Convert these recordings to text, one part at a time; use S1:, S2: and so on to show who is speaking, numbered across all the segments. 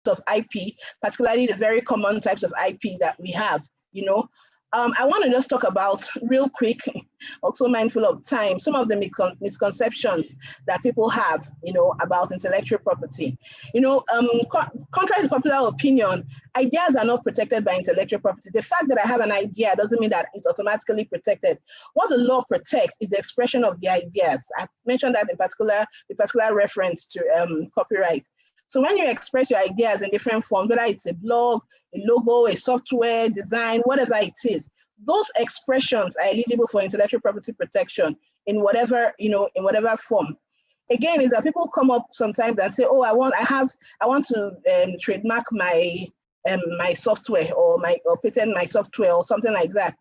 S1: of IP, particularly the very common types of IP that we have, you know. I want to just talk about real quick, also mindful of time, some of the misconceptions that people have, you know, about intellectual property. You know, contrary to popular opinion, ideas are not protected by intellectual property. The fact that I have an idea doesn't mean that it's automatically protected. What the law protects is the expression of the ideas. I mentioned that in particular, the particular reference to copyright. So when you express your ideas in different forms, whether it's a blog, a logo, a software, design, whatever it is, those expressions are eligible for intellectual property protection in whatever, you know, in whatever form. Again, is that people come up sometimes and say, oh, I want to trademark my my software or patent my software or something like that.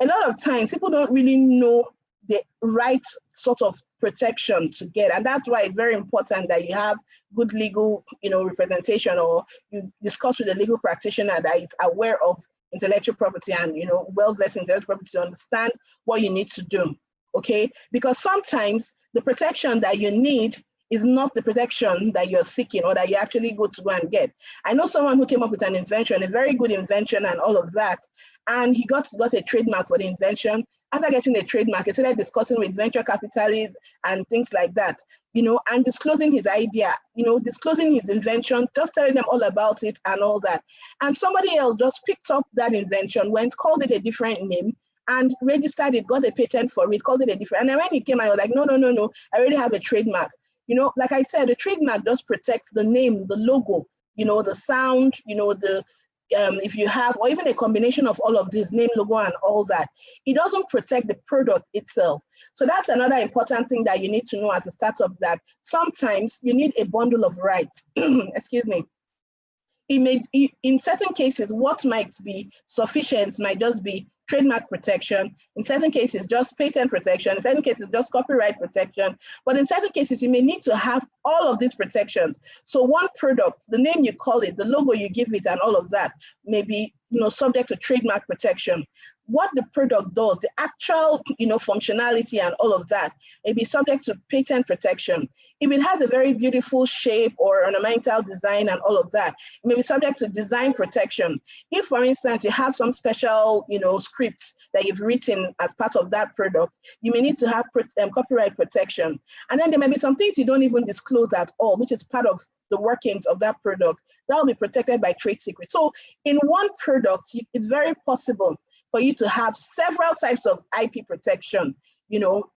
S1: A lot of times people don't really know the right sort of protection to get, and that's why it's very important that you have good legal, you know, representation, or you discuss with a legal practitioner that is aware of intellectual property and, you know, well-versed in intellectual property to understand what you need to do. Okay, because sometimes the protection that you need is not the protection that you're seeking or that you actually go and get. I know someone who came up with an invention, a very good invention and all of that, and he got a trademark for the invention. After getting a trademark, he started discussing with venture capitalists and things like that, you know, and disclosing his idea, you know, disclosing his invention, just telling them all about it and all that. And somebody else just picked up that invention, called it a different name, and registered it, got a patent for it, called it a different. And then when he came, I was like, no, I already have a trademark. You know, like I said, the trademark just protects the name, the logo, you know, the sound, you know, the if you have, or even a combination of all of this, name, logo, and all that, it doesn't protect the product itself. So that's another important thing that you need to know as a startup, that sometimes you need a bundle of rights. Excuse me. In certain cases, what might be sufficient might just be trademark protection. In certain cases, just patent protection. In certain cases, just copyright protection. But in certain cases, you may need to have all of these protections. So one product, the name you call it, the logo you give it, and all of that may be, you know, subject to trademark protection. What the product does, the actual, you know, functionality and all of that may be subject to patent protection. If it has a very beautiful shape or ornamental design and all of that, it may be subject to design protection. If, for instance, you have some special, you know, scripts that you've written as part of that product, you may need to have copyright protection. And then there may be some things you don't even disclose at all, which is part of the workings of that product. That will be protected by trade secrets. So in one product, it's very possible for you to have several types of IP protection, you know,